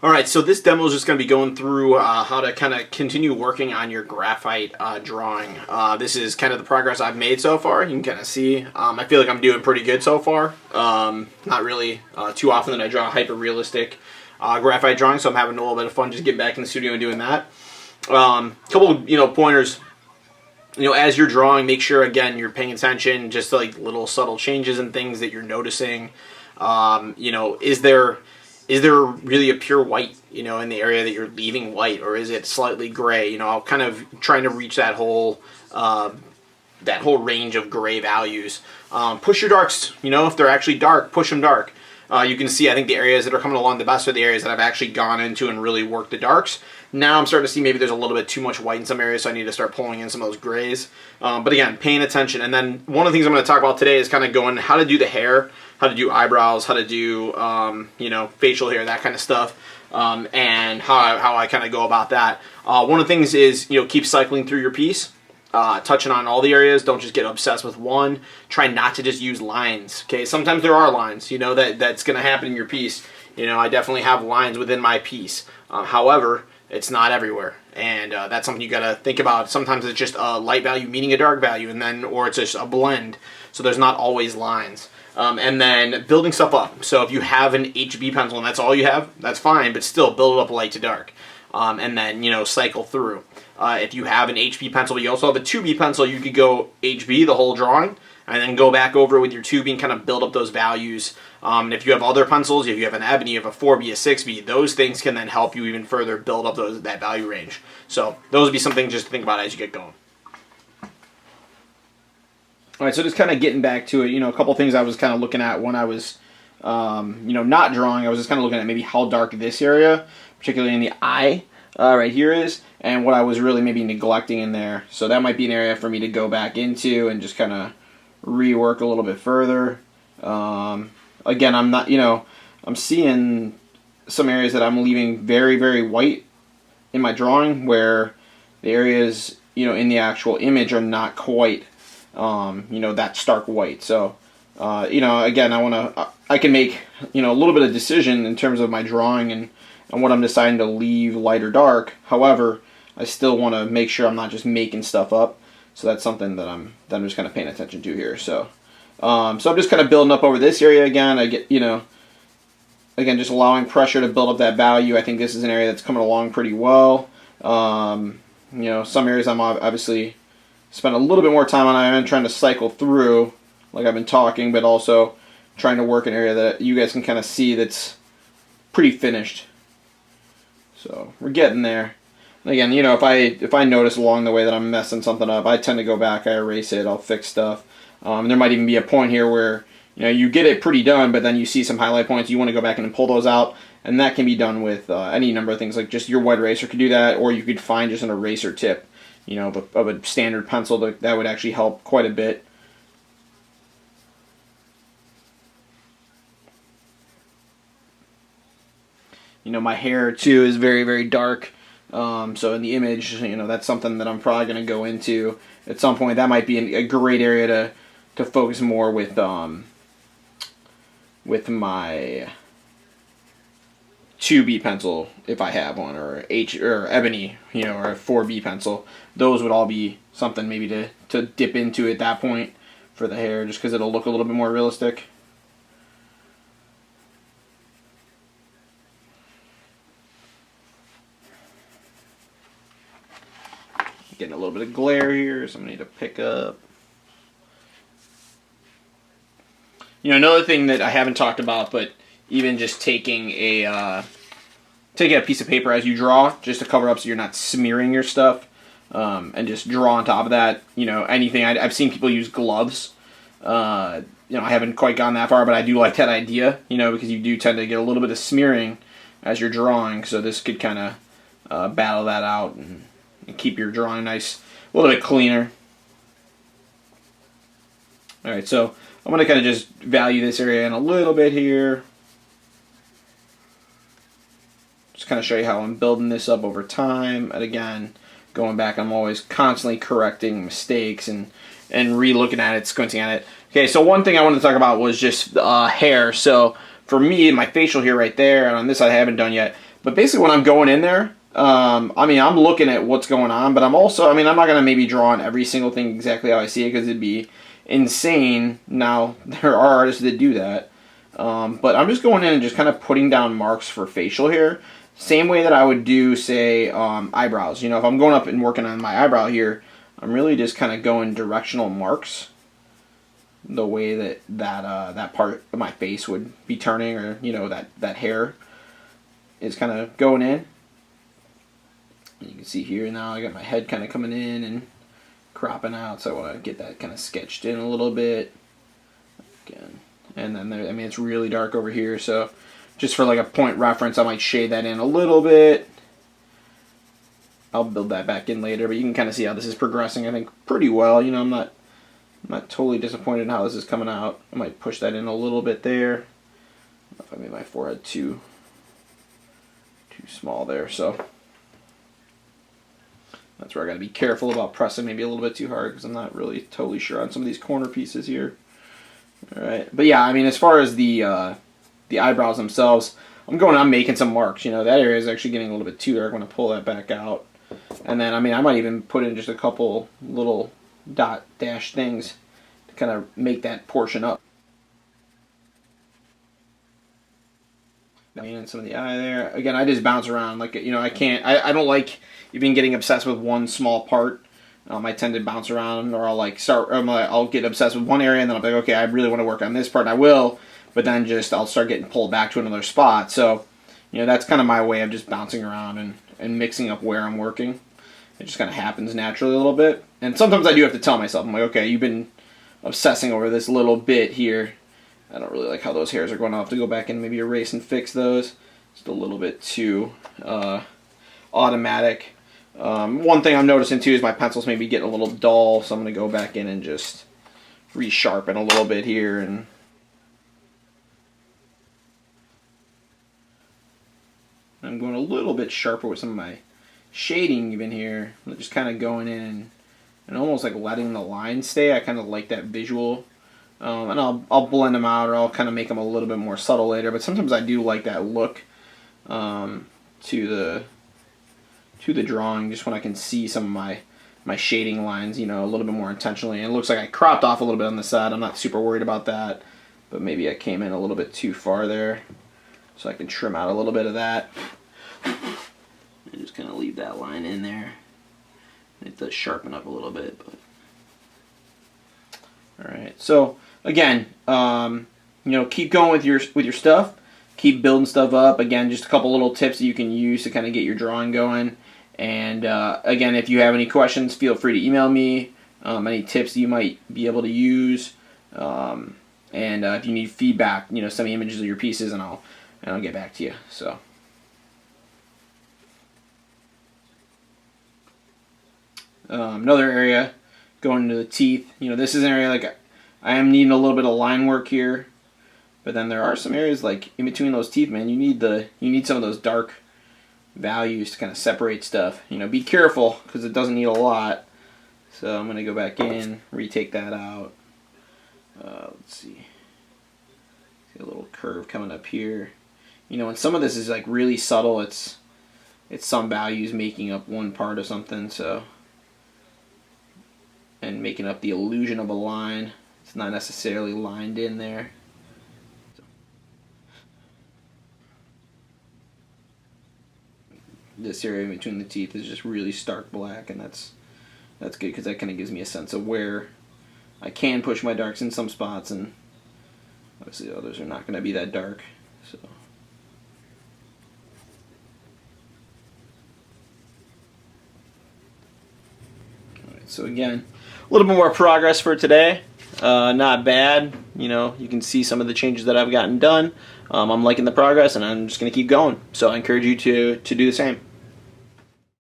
Alright, so this demo is just going to be going through how to kind of continue working on your graphite drawing. This is kind of the progress I've made so far. You can kind of see. I feel like I'm doing pretty good so far. Not really too often that I draw hyper-realistic graphite drawing, so I'm having a little bit of fun just getting back in the studio and doing that. Couple pointers. As you're drawing, make sure, again, you're paying attention just to, like, little subtle changes and things that you're noticing. Is there really a pure white, in the area that you're leaving white, or is it slightly gray? I'll kind of trying to reach that whole range of gray values. Push your darks, if they're actually dark, push them dark. You can see, I think the areas that are coming along the best are the areas that I've actually gone into and really worked the darks. Now I'm starting to see maybe there's a little bit too much white in some areas, so I need to start pulling in some of those grays. But again, paying attention. And then one of the things I'm going to talk about today is kind of going how to do the hair, how to do eyebrows, how to do, facial hair, that kind of stuff, and how I kind of go about that. One of the things is, keep cycling through your piece. Touching on all the areas. Don't just get obsessed with one. Try not to just use lines. Okay, sometimes there are lines. That's going to happen in your piece. I definitely have lines within my piece. However, it's not everywhere, and that's something you got to think about. Sometimes it's just a light value meeting a dark value, or it's just a blend. So there's not always lines. And then building stuff up. So if you have an HB pencil and that's all you have, that's fine, but still build it up light to dark. And then, cycle through. If you have an HB pencil, but you also have a 2B pencil, you could go HB the whole drawing, and then go back over with your 2B and kind of build up those values. And if you have other pencils, if you have an ebony, you have a 4B, a 6B, those things can then help you even further build up that value range. So those would be something just to think about as you get going. All right, so just kind of getting back to it, a couple things I was kind of looking at when I was, not drawing. I was just kind of looking at maybe how dark this area, particularly in the eye, right here is, and what I was really maybe neglecting in there. So that might be an area for me to go back into and just kind of rework a little bit further. Again, I'm not, I'm seeing some areas that I'm leaving very, very white in my drawing, where the areas, in the actual image are not quite, that stark white. So, again, I can make, a little bit of decision in terms of my drawing and what I'm deciding to leave light or dark. However, I still want to make sure I'm not just making stuff up. So that's something that I'm just kind of paying attention to here. So, so I'm just kind of building up over this area again. I get, again, just allowing pressure to build up that value. I think this is an area that's coming along pretty well. Some areas I'm obviously spend a little bit more time on. I'm trying to cycle through, like I've been talking, but also trying to work an area that you guys can kind of see that's pretty finished. So we're getting there. And again, if I notice along the way that I'm messing something up, I tend to go back, I erase it, I'll fix stuff. There might even be a point here where you get it pretty done, but then you see some highlight points. You want to go back and pull those out, and that can be done with any number of things. Like just your wet eraser could do that, or you could find just an eraser tip, of a standard pencil that would actually help quite a bit. My hair too is very, very dark. So in the image, that's something that I'm probably going to go into at some point. That might be a great area to focus more with my 2B pencil, if I have one, or ebony, or a 4B pencil. Those would all be something maybe to dip into at that point for the hair, just because it'll look a little bit more realistic. Getting a little bit of glare here, so I'm going to need to pick up. Another thing that I haven't talked about, but even just taking a piece of paper as you draw, just to cover up so you're not smearing your stuff, and just draw on top of that. Anything. I've seen people use gloves. I haven't quite gone that far, but I do like that idea, because you do tend to get a little bit of smearing as you're drawing, so this could kind of battle that out and keep your drawing nice, a little bit cleaner. Alright, so I'm going to kind of just value this area in a little bit here. Just kind of show you how I'm building this up over time. And again, going back, I'm always constantly correcting mistakes and re-looking at it, squinting at it. Okay, so one thing I wanted to talk about was just hair. So for me, my facial hair right there, and on this I haven't done yet, But basically when I'm going in there, I mean, I'm looking at what's going on, but I'm also, I mean, I'm not going to maybe draw on every single thing exactly how I see it because it'd be insane. Now, there are artists that do that. But I'm just going in and just kind of putting down marks for facial here. Same way that I would do, say, eyebrows. You know, if I'm going up and working on my eyebrow here, I'm really just kind of going directional marks. The way that part of my face would be turning, or, you know, that hair is kind of going in. You can see here now I got my head kind of coming in and cropping out, so I want to get that kind of sketched in a little bit. Again, and then there, I mean, it's really dark over here, so just for like a point reference, I might shade that in a little bit. I'll build that back in later, but you can kind of see how this is progressing, I think, pretty well. You know, I'm not totally disappointed in how this is coming out. I might push that in a little bit there. I don't know if I made my forehead too small there, so that's where I got to be careful about pressing maybe a little bit too hard because I'm not really totally sure on some of these corner pieces here. All right, but yeah, I mean, as far as the eyebrows themselves, I'm making some marks. You know, that area is actually getting a little bit too dark. I'm going to pull that back out, and then I mean, I might even put in just a couple little dot dash things to kind of make that portion up. And some of the eye there. Again, I just bounce around, like, you know, I don't like even getting obsessed with one small part. I tend to bounce around, or I'll get obsessed with one area, and then I'll be like, okay, I really want to work on this part, and I will, but then I'll start getting pulled back to another spot. So, you know, that's kind of my way of just bouncing around and mixing up where I'm working. It just kind of happens naturally a little bit. And sometimes I do have to tell myself, I'm like, okay, you've been obsessing over this little bit here. I don't really like how those hairs are going. I'll have to go back and maybe erase and fix those. Just a little bit too automatic. One thing I'm noticing too is my pencils maybe getting a little dull, so I'm going to go back in and just resharpen a little bit here. And I'm going a little bit sharper with some of my shading even here. I'm just kind of going in and almost like letting the line stay. I kind of like that visual. And I'll blend them out, or I'll kind of make them a little bit more subtle later. But sometimes I do like that look to the drawing, just when I can see some of my shading lines, you know, a little bit more intentionally. And it looks like I cropped off a little bit on the side. I'm not super worried about that, but maybe I came in a little bit too far there, so I can trim out a little bit of that. And just kind of leave that line in there. It does sharpen up a little bit, but all right. So again, you know, keep going with your stuff. Keep building stuff up. Again, just a couple little tips that you can use to kind of get your drawing going. And again, if you have any questions, feel free to email me. Any tips that you might be able to use. And if you need feedback, you know, send me images of your pieces, and I'll get back to you. So. Another area, going into the teeth. You know, this is an area like I am needing a little bit of line work here, but then there are some areas like in between those teeth, man. You need some of those dark values to kind of separate stuff. You know, be careful because it doesn't need a lot. So I'm gonna go back in, retake that out. Let's see a little curve coming up here. You know, and some of this is like really subtle. It's some values making up one part of something. So. And making up the illusion of a line. It's not necessarily lined in there. This area between the teeth is just really stark black, and that's good because that kind of gives me a sense of where I can push my darks in some spots, and obviously others are not going to be that dark. So. So again, a little bit more progress for today. Not bad. You know, you can see some of the changes that I've gotten done. I'm liking the progress, and I'm just going to keep going. So I encourage you to do the same.